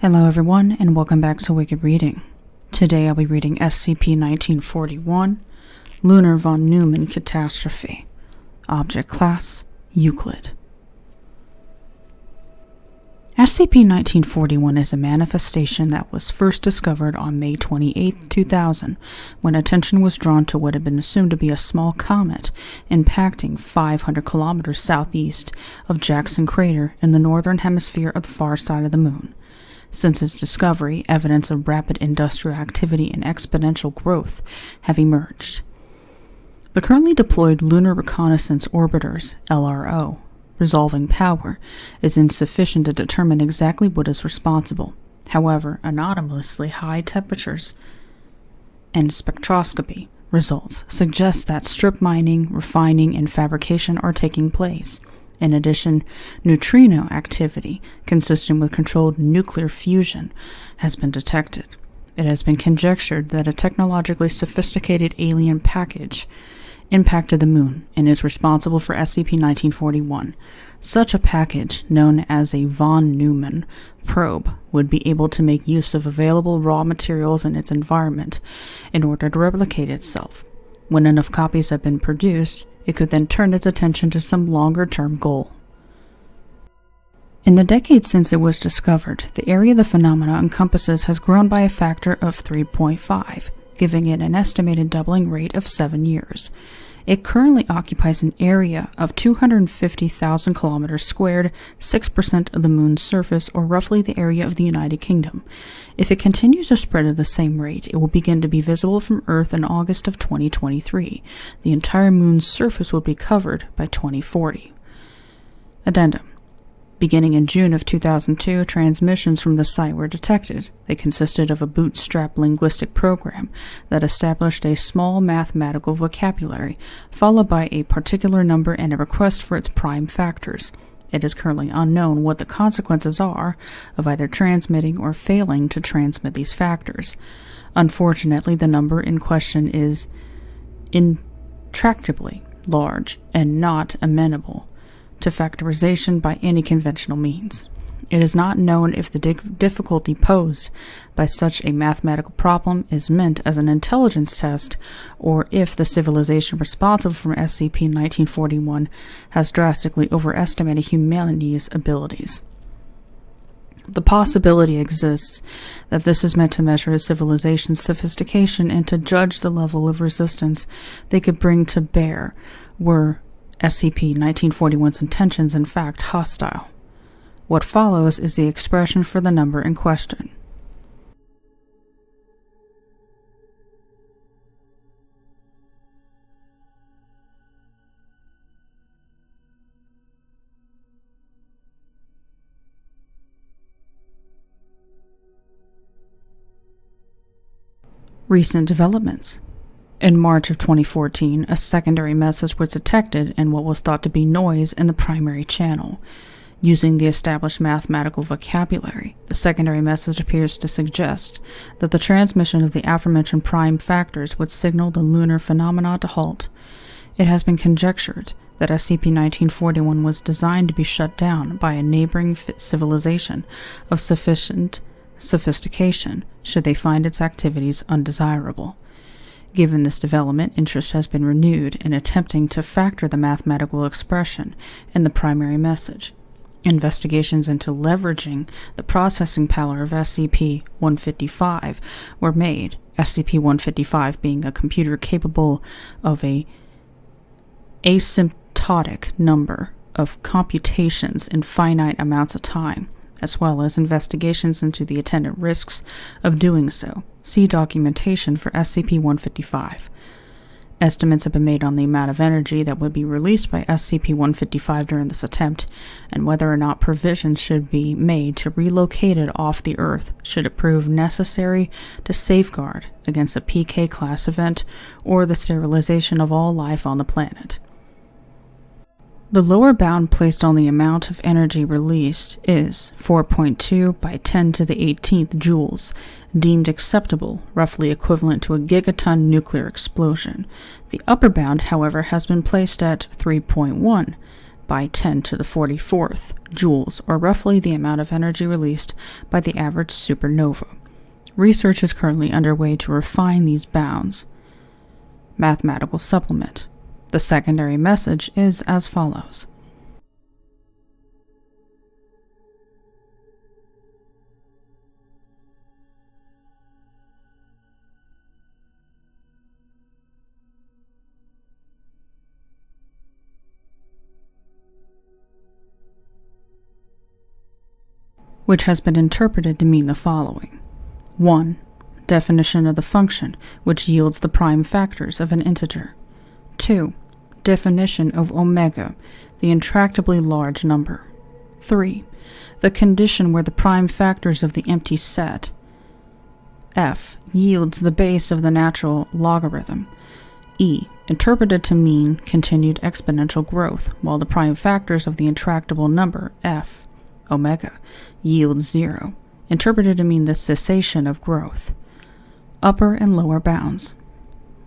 Hello everyone, and welcome back to Wicked Reading. Today I'll be reading SCP-1941, Lunar von Neumann Catastrophe. Object Class, Euclid. SCP-1941 is a manifestation that was first discovered on May 28, 2000, when attention was drawn to what had been assumed to be a small comet impacting 500 kilometers southeast of Jackson Crater in the northern hemisphere of the far side of the Moon. Since its discovery, evidence of rapid industrial activity and exponential growth have emerged. The currently deployed Lunar Reconnaissance Orbiter's LRO resolving power is insufficient to determine exactly what is responsible. However, anomalously high temperatures and spectroscopy results suggest that strip mining, refining, and fabrication are taking place. In addition, neutrino activity, consistent with controlled nuclear fusion, has been detected. It has been conjectured that a technologically sophisticated alien package impacted the Moon and is responsible for SCP-1941. Such a package, known as a von Neumann probe, would be able to make use of available raw materials in its environment in order to replicate itself. When enough copies have been produced, it could then turn its attention to some longer-term goal. In the decades since it was discovered, the area the phenomena encompasses has grown by a factor of 3.5, giving it an estimated doubling rate of 7 years. It currently occupies an area of 250,000 kilometers squared, 6% of the Moon's surface, or roughly the area of the United Kingdom. If it continues to spread at the same rate, it will begin to be visible from Earth in August of 2023. The entire Moon's surface will be covered by 2040. Addendum. Beginning in June of 2002, transmissions from the site were detected. They consisted of a bootstrap linguistic program that established a small mathematical vocabulary, followed by a particular number and a request for its prime factors. It is currently unknown what the consequences are of either transmitting or failing to transmit these factors. Unfortunately, the number in question is intractably large and not amenable to factorization by any conventional means. It is not known if the difficulty posed by such a mathematical problem is meant as an intelligence test, or if the civilization responsible for SCP-1941 has drastically overestimated humanity's abilities. The possibility exists that this is meant to measure a civilization's sophistication and to judge the level of resistance they could bring to bear were SCP-1941's intentions in fact hostile. What follows is the expression for the number in question. Recent developments. In March of 2014, a secondary message was detected in what was thought to be noise in the primary channel. Using the established mathematical vocabulary, the secondary message appears to suggest that the transmission of the aforementioned prime factors would signal the lunar phenomena to halt. It has been conjectured that SCP-1941 was designed to be shut down by a neighboring civilization of sufficient sophistication should they find its activities undesirable. Given this development, interest has been renewed in attempting to factor the mathematical expression in the primary message. Investigations into leveraging the processing power of SCP-155 were made, SCP-155 being a computer capable of an asymptotic number of computations in finite amounts of time, as well as investigations into the attendant risks of doing so. See documentation for SCP-155. Estimates have been made on the amount of energy that would be released by SCP-155 during this attempt, and whether or not provisions should be made to relocate it off the Earth should it prove necessary to safeguard against a PK-class event or the sterilization of all life on the planet. The lower bound placed on the amount of energy released is 4.2 by 10 to the 18th joules, deemed acceptable, roughly equivalent to a gigaton nuclear explosion. The upper bound, however, has been placed at 3.1 by 10 to the 44th joules, or roughly the amount of energy released by the average supernova. Research is currently underway to refine these bounds. Mathematical supplement. The secondary message is as follows. Which has been interpreted to mean the following. 1. Definition of the function, which yields the prime factors of an integer. 2. Definition of omega, the intractably large number. 3. The condition where the prime factors of the empty set, f, yields the base of the natural logarithm, e, interpreted to mean continued exponential growth, while the prime factors of the intractable number, f, omega, yields 0, interpreted to mean the cessation of growth. Upper and lower bounds.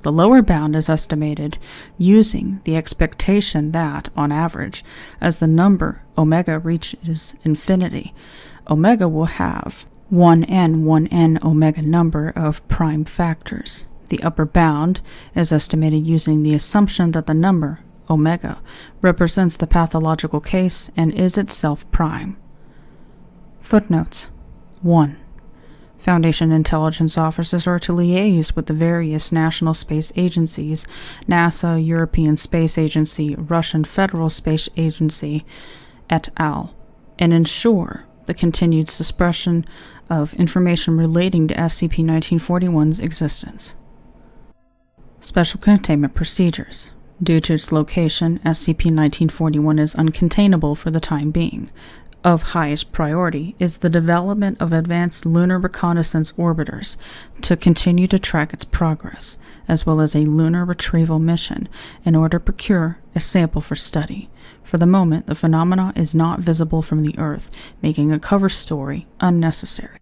The lower bound is estimated using the expectation that, on average, as the number omega reaches infinity, omega will have 1n omega number of prime factors. The upper bound is estimated using the assumption that the number omega represents the pathological case and is itself prime. Footnotes. 1. Foundation intelligence officers are to liaise with the various national space agencies, NASA, European Space Agency, Russian Federal Space Agency, et al., and ensure the continued suppression of information relating to SCP-1941's existence. Special containment procedures. Due to its location, SCP-1941 is uncontainable for the time being. Of highest priority is the development of advanced lunar reconnaissance orbiters to continue to track its progress, as well as a lunar retrieval mission in order to procure a sample for study. For the moment, the phenomena is not visible from the Earth, making a cover story unnecessary.